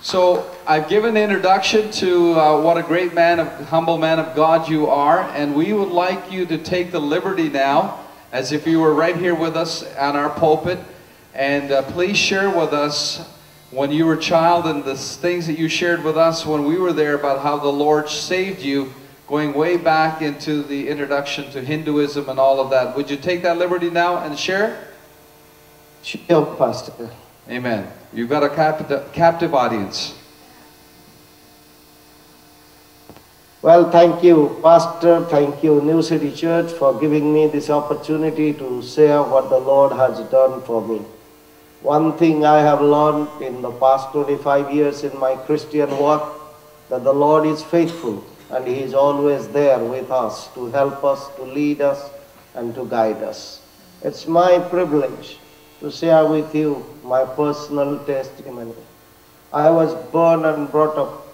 So I've given an introduction to what a great man, humble man of God you are, and we would like you to take the liberty now, as if you were right here with us on our pulpit, and please share with us when you were a child and the things that you shared with us when we were there about how the Lord saved you, going way back into the introduction to Hinduism and all of that. Would you take that liberty now and share? Sure, Pastor. Amen. You've got a captive audience. Well, thank you, Pastor. Thank you, New City Church, for giving me this opportunity to share what the Lord has done for me. One thing I have learned in the past 25 years in my Christian walk, that the Lord is faithful and He is always there with us to help us, to lead us, and to guide us. It's my privilege to share with you my personal testimony. I was born and brought up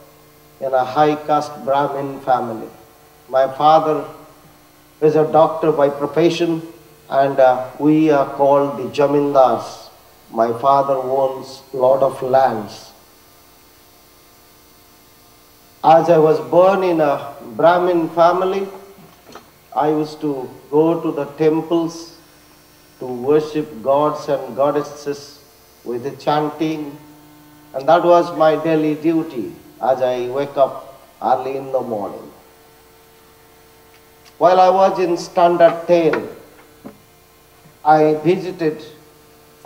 in a high-caste Brahmin family. My father is a doctor by profession, and we are called the Jamindars. My father owns a lot of lands. As I was born in a Brahmin family, I used to go to the temples to worship gods and goddesses with the chanting, and that was my daily duty as I wake up early in the morning. While I was in Standard 10, I visited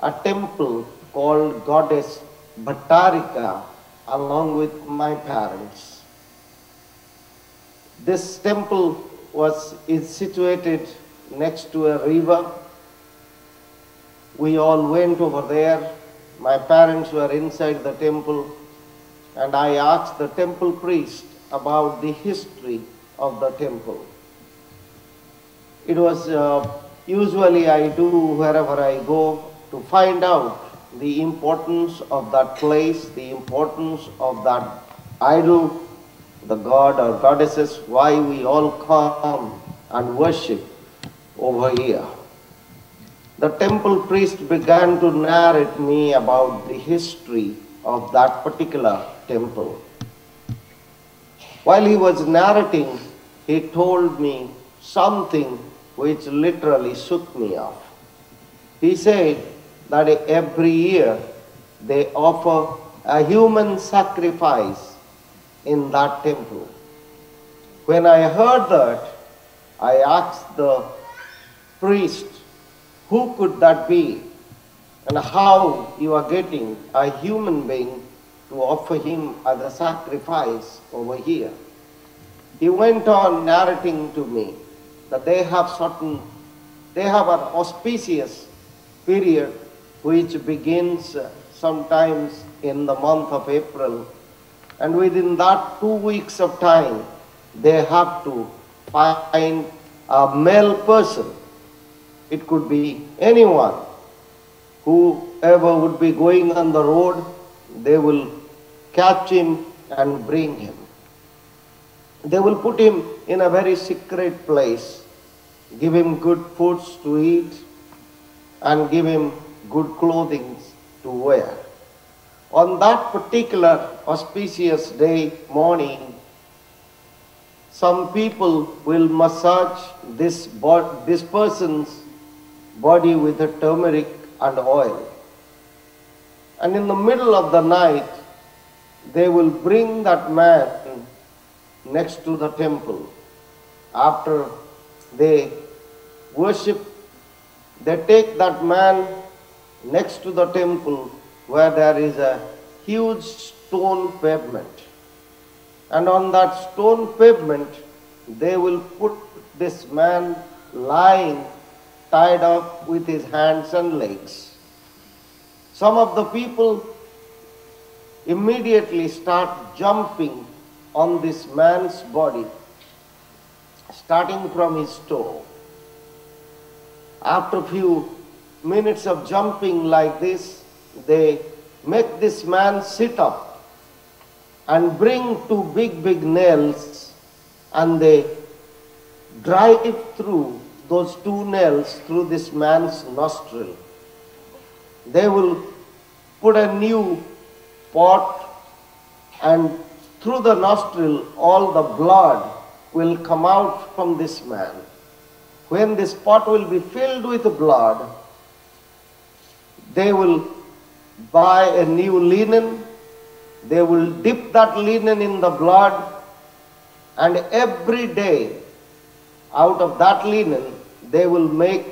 a temple called Goddess Bhattarika along with my parents. This temple is situated next to a river. We all went over there. My parents were inside the temple, and I asked the temple priest about the history of the temple. It was usually I do wherever I go to find out the importance of that place, the importance of that idol, the god or goddesses, why we all come and worship over here. The temple priest began to narrate me about the history of that particular temple. While he was narrating, he told me something which literally shook me up. He said that every year they offer a human sacrifice in that temple. When I heard that, I asked the priest, who could that be, and how you are getting a human being to offer him as a sacrifice over here? He went on narrating to me that they have an auspicious period which begins sometimes in the month of April, and within that 2 weeks of time they have to find a male person. It could be anyone. Whoever would be going on the road, they will catch him and bring him. They will put him in a very secret place, give him good foods to eat, and give him good clothing to wear. On that particular auspicious day morning, some people will massage this person's body with a turmeric and oil. And in the middle of the night, they will bring that man next to the temple. After they worship, they take that man next to the temple where there is a huge stone pavement. And on that stone pavement, they will put this man lying tied up with his hands and legs. Some of the people immediately start jumping on this man's body, starting from his toe. After a few minutes of jumping like this, they make this man sit up and bring two big nails, and they drive through those two nails through this man's nostril. They will put a new pot and through the nostril all the blood will come out from this man. When this pot will be filled with blood, they will buy a new linen, they will dip that linen in the blood, and every day out of that linen they will make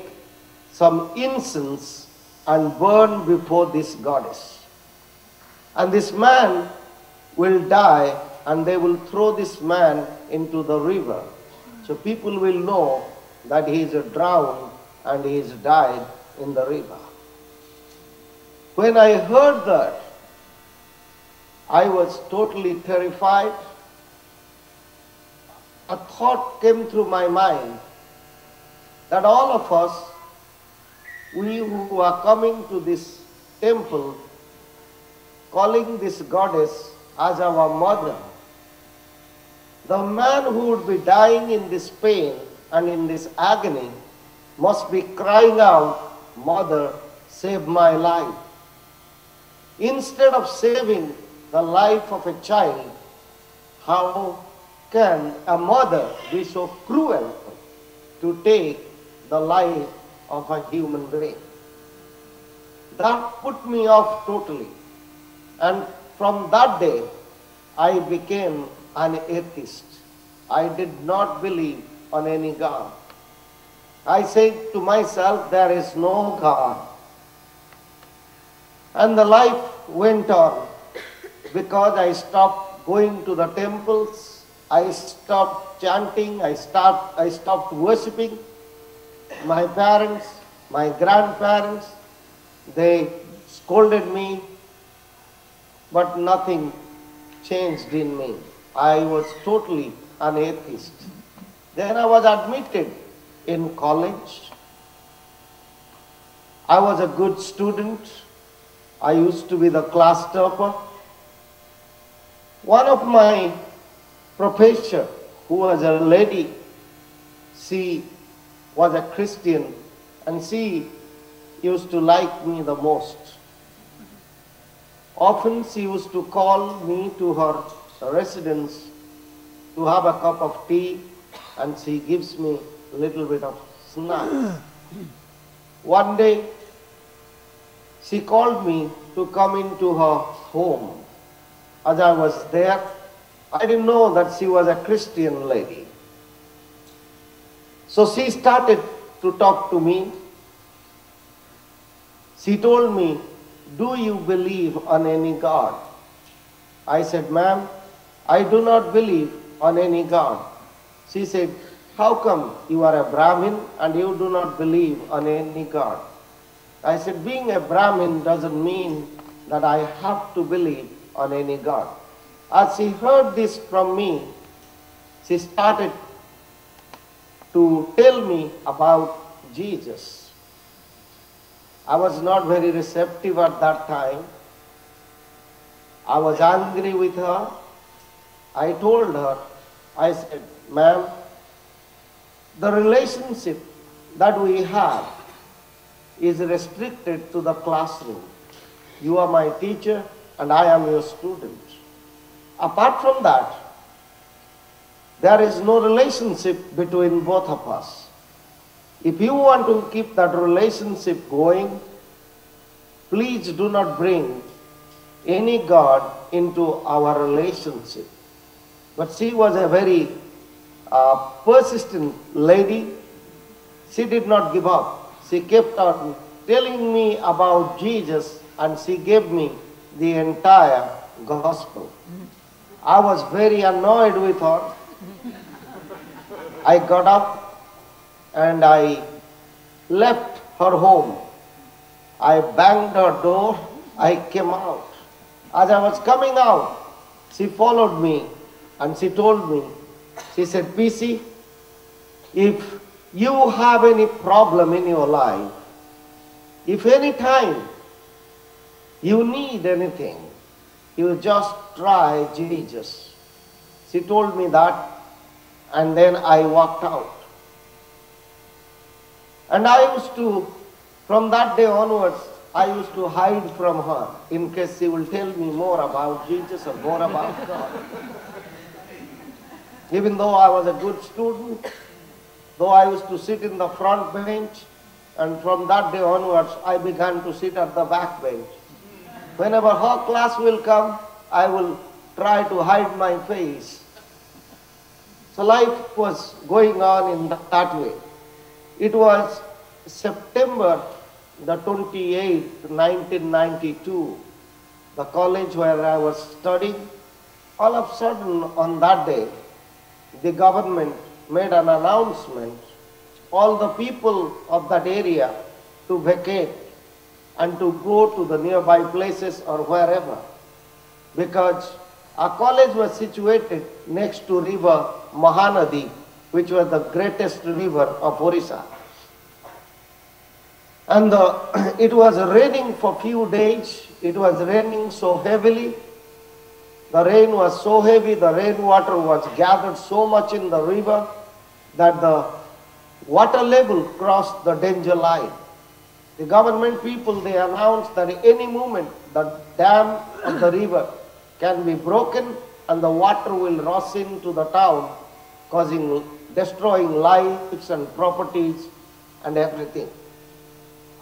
some incense and burn before this goddess. And this man will die, and they will throw this man into the river. So people will know that he is drowned and he is died in the river. When I heard that, I was totally terrified. A thought came through my mind that all of us, we who are coming to this temple, calling this goddess as our mother, the man who would be dying in this pain and in this agony must be crying out, "Mother, save my life." Instead of saving the life of a child, how can a mother be so cruel to take the life of a human being? That put me off totally. And from that day, I became an atheist. I did not believe on any God. I said to myself, there is no God. And the life went on because I stopped going to the temples, I stopped chanting, I stopped worshipping. My parents, my grandparents, they scolded me, but nothing changed in me. I was totally an atheist. Then I was admitted in college. I was a good student. I used to be the class topper. One of my professor, who was a lady, she was a Christian, and she used to like me the most. Often she used to call me to her residence to have a cup of tea, and she gives me a little bit of snack. One day, she called me to come into her home. As I was there, I didn't know that she was a Christian lady. So she started to talk to me. She told me, "Do you believe on any God?" I said, "Ma'am, I do not believe on any God." She said, "How come you are a Brahmin and you do not believe on any God?" I said, "Being a Brahmin doesn't mean that I have to believe on any God." As she heard this from me, she started to tell me about Jesus. I was not very receptive at that time. I was angry with her. I told her, I said, "Ma'am, the relationship that we have is restricted to the classroom. You are my teacher and I am your student. Apart from that, there is no relationship between both of us. If you want to keep that relationship going, please do not bring any God into our relationship." But she was a very persistent lady. She did not give up. She kept on telling me about Jesus, and she gave me the entire gospel. I was very annoyed with her. I got up and I left her home. I banged her door. I came out. As I was coming out, she followed me and she told me, she said, "PC, if you have any problem in your life, if any time you need anything, you just try Jesus." She told me that, and then I walked out. And I used to, from that day onwards, I used to hide from her in case she will tell me more about Jesus or more about God. Even though I was a good student, though I used to sit in the front bench, and from that day onwards, I began to sit at the back bench. Whenever her class will come, I will try to hide my face. So life was going on in that way. It was September the 28th, 1992, the college where I was studying. All of a sudden on that day, the government made an announcement, all the people of that area to vacate and to go to the nearby places or wherever, because our college was situated next to river Mahanadi, which was the greatest river of Orissa. And it was raining for few days. It was raining so heavily. The rain was so heavy, the rainwater was gathered so much in the river that the water level crossed the danger line. The government people, they announced that at any moment the dam of the river can be broken and the water will rush into the town, destroying lives and properties and everything.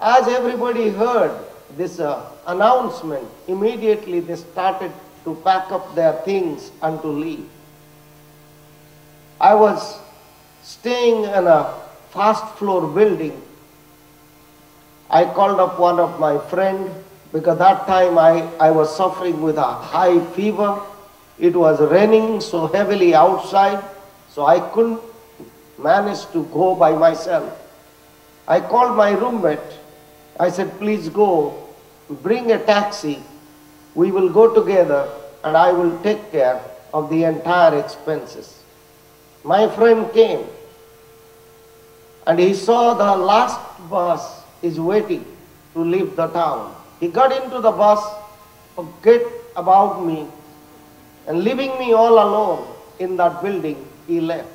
As everybody heard this announcement, immediately they started to pack up their things and to leave. I was staying in a first floor building. I called up one of my friends because that time I was suffering with a high fever. It was raining so heavily outside, so I couldn't manage to go by myself. I called my roommate. I said, please go, bring a taxi. We will go together and I will take care of the entire expenses. My friend came and he saw the last bus is waiting to leave the town. He got into the bus, forget about me, and leaving me all alone in that building, he left.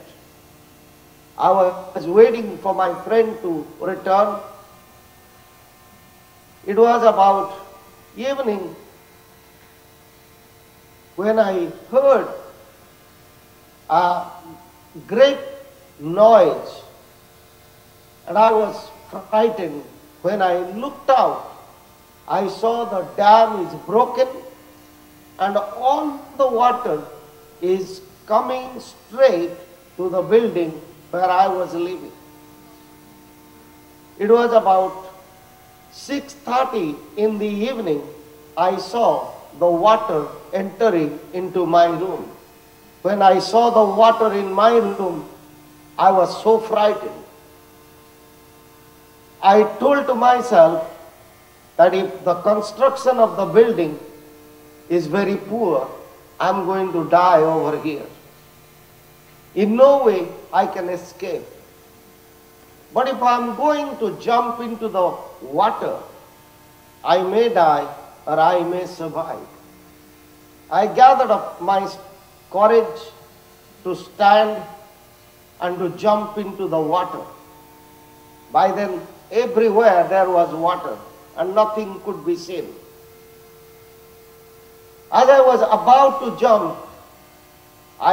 I was waiting for my friend to return. It was about evening when I heard a great noise, and I was frightened. When I looked out, I saw the dam is broken and all the water is coming straight to the building where I was living. It was about 6:30 in the evening. I saw the water entering into my room. When I saw the water in my room, I was so frightened. I told to myself that if the construction of the building is very poor, I'm going to die over here. In no way I can escape. But if I'm going to jump into the water, I may die or I may survive. I gathered up my courage to stand and to jump into the water. By then, everywhere there was water and nothing could be seen. As I was about to jump,